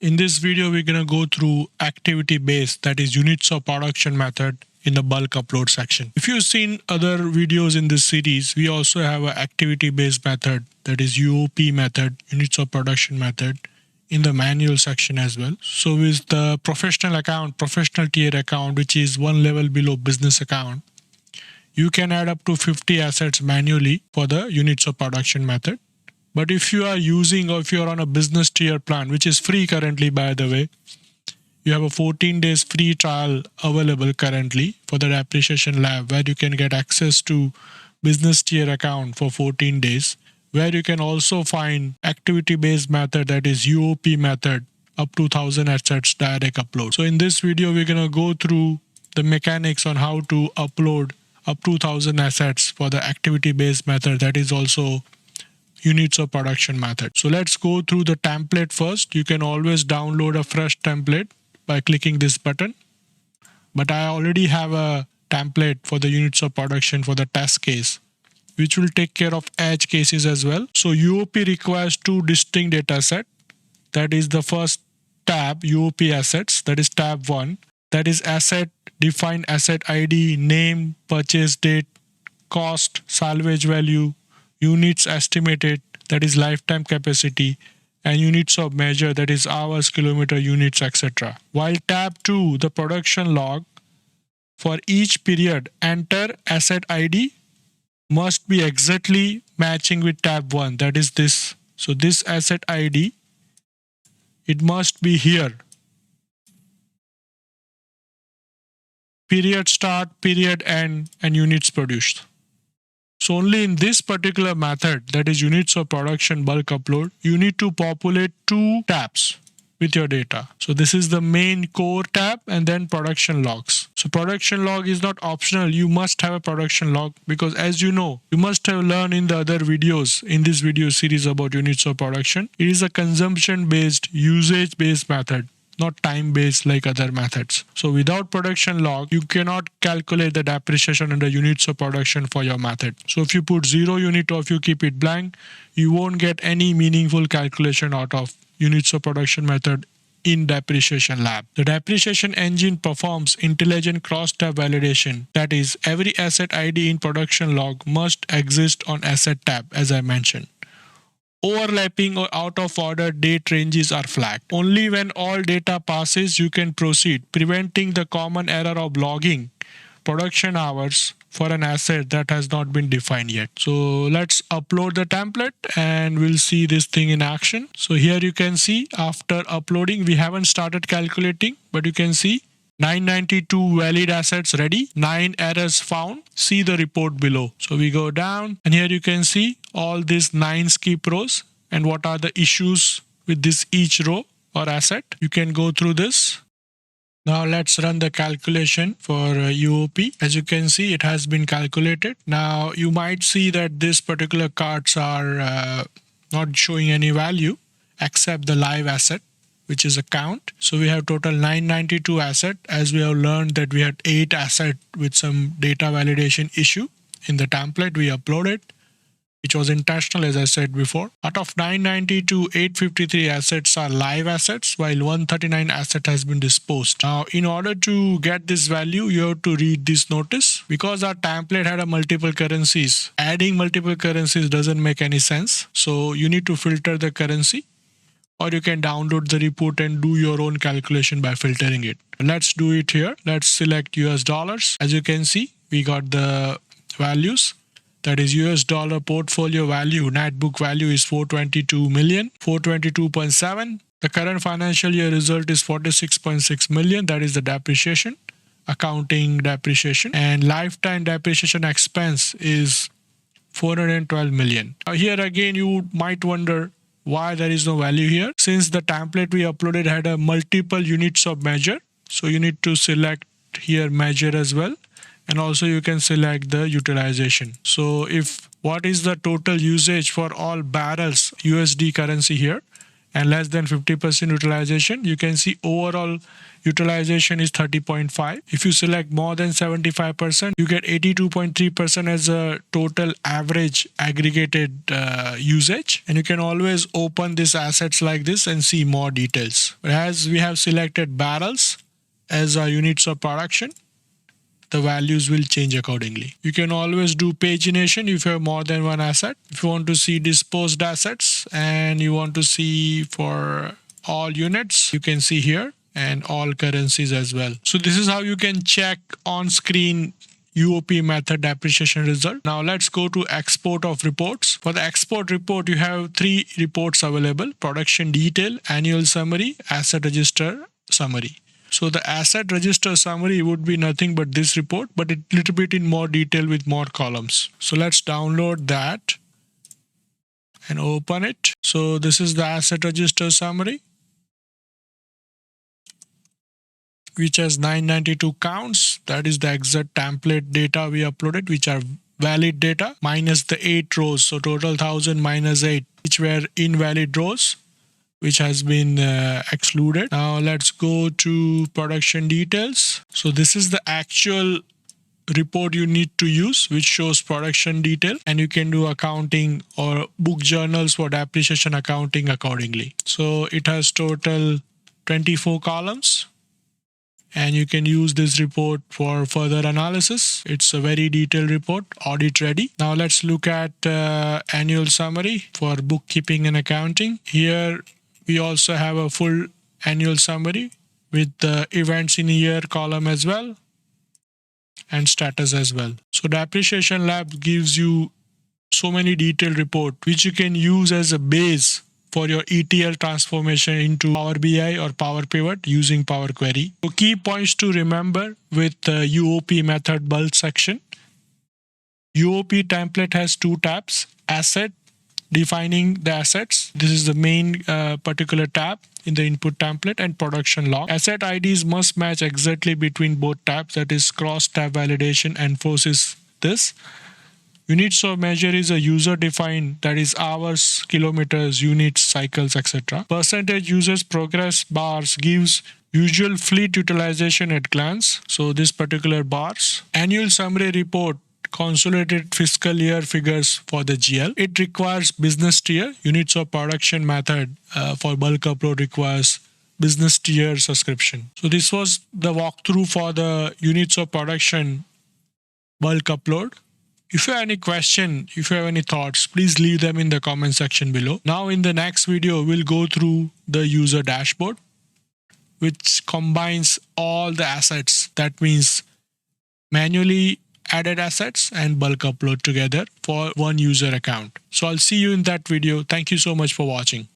In this video, we're going to go through activity based, that is units of production method in the bulk upload section. If you've seen other videos in this series, we also have an activity based method, that is UOP method, units of production method, in the manual section as well. So with the professional account, professional tier account, which is one level below business account, you can add up to 50 assets manually for the units of production method. But if you are using, or if you are on a business tier plan, which is free currently, by the way, you have a 14 days free trial available currently for the Depreciation Lab, where you can get access to business tier account for 14 days, where you can also find activity based method, that is UOP method, up to 1000 assets direct upload. So in this video, we're going to go through the mechanics on how to upload up to 1000 assets for the activity based method, that is also units of production method. So let's go through the template first. You can always download a fresh template by clicking this button, but I already have a template for the units of production for the test case, which will take care of edge cases as well. So UOP requires two distinct data set. That is the first tab, UOP assets, that is tab 1, that is asset, define asset ID, name, purchase date, cost, salvage value, units estimated, that is lifetime capacity, and units of measure, that is hours, kilometer, units, etc. While tab 2, the production log, for each period, enter asset ID must be exactly matching with tab 1, that is this. So this asset ID, it must be here. Period start, period end, and units produced. So only in this particular method, that is units of production bulk upload, you need to populate two tabs with your data. So this is the main core tab and then production logs. So production log is not optional. You must have a production log, because as you know, you must have learned in the other videos in this video series about units of production. It is a consumption based, usage based method, not time based like other methods. So without production log, you cannot calculate the depreciation under units of production for your method. So if you put 0 unit or if you keep it blank, you won't get any meaningful calculation out of units of production method in Depreciation Lab. The depreciation engine performs intelligent cross-tab validation. That is, every asset ID in production log must exist on asset tab, as I mentioned. Overlapping or out of order date ranges are flagged. Only when all data passes, you can proceed, preventing the common error of logging production hours for an asset that has not been defined yet. So let's upload the template and we'll see this thing in action. So here you can see after uploading, we haven't started calculating, but you can see 992 valid assets ready, 9 errors found. See the report below. So we go down and here you can see all these 9 skip rows and what are the issues with this each row or asset. You can go through this. Now let's run the calculation for UOP. As you can see, it has been calculated. Now you might see that this particular cards are not showing any value except the live asset, which is a count. So we have total 992 asset, as we have learned that we had 8 asset with some data validation issue. In the template we uploaded, which was intentional, as I said before. Out of 992, 853 assets are live assets, while 139 asset has been disposed. Now, in order to get this value, you have to read this notice. Because our template had a multiple currencies, adding multiple currencies doesn't make any sense. So you need to filter the currency, or you can download the report and do your own calculation by filtering it. Let's do it here. Let's select US dollars. As you can see, we got the values. That is US dollar portfolio value, net book value is 422 million, 422.7. The current financial year result is 46.6 million. That is the depreciation, accounting depreciation. And lifetime depreciation expense is 412 million. Now here again, you might wonder why there is no value here. Since the template we uploaded had a multiple units of measure, so you need to select here measure as well. And also you can select the utilization. So if what is the total usage for all barrels USD currency here, and less than 50% utilization, you can see overall utilization is 30.5. If you select more than 75%, you get 82.3% as a total average aggregated usage. And you can always open these assets like this and see more details. As we have selected barrels as our units of production, the values will change accordingly. You can always do pagination if you have more than one asset. If you want to see disposed assets and you want to see for all units, you can see here, and all currencies as well. So this is how you can check on screen UOP method depreciation result. Now let's go to export of reports. For the export report, you have 3 reports available: production detail, annual summary, asset register summary. So the asset register summary would be nothing but this report, but a little bit in more detail with more columns. So let's download that and open it. So this is the asset register summary, which has 992 counts. That is the exact template data we uploaded, which are valid data minus the 8 rows. So total 1000 minus 8, which were invalid rows, which has been excluded. Now let's go to production details. So this is the actual report you need to use, which shows production detail, and you can do accounting or book journals for depreciation accounting accordingly. So it has total 24 columns, and you can use this report for further analysis. It's a very detailed report, audit ready. Now let's look at annual summary for bookkeeping and accounting. Here we also have a full annual summary with the events in a year column as well, and status as well. So Depreciation Lab gives you so many detailed reports which you can use as a base for your ETL transformation into Power BI or Power Pivot using Power Query. So key points to remember with the UOP method bulk section. UOP template has 2 tabs: asset, defining the assets. This is the main particular tab in the input template, and production log. Asset IDs must match exactly between both tabs. That is, cross tab validation enforces this. Units of measure is a user defined, that is hours, kilometers, units, cycles, etc. Percentage users progress bars gives usual fleet utilization at glance. So this particular bars. Annual summary report consolidated fiscal year figures for the GL. It requires business tier. Units of production method for bulk upload requires business tier subscription. So this was the walkthrough for the units of production bulk upload. If you have any question, if you have any thoughts, please leave them in the comment section below. Now in the next video, we'll go through the user dashboard, which combines all the assets. That means manually added assets and bulk upload together for one user account. So I'll see you in that video. Thank you so much for watching.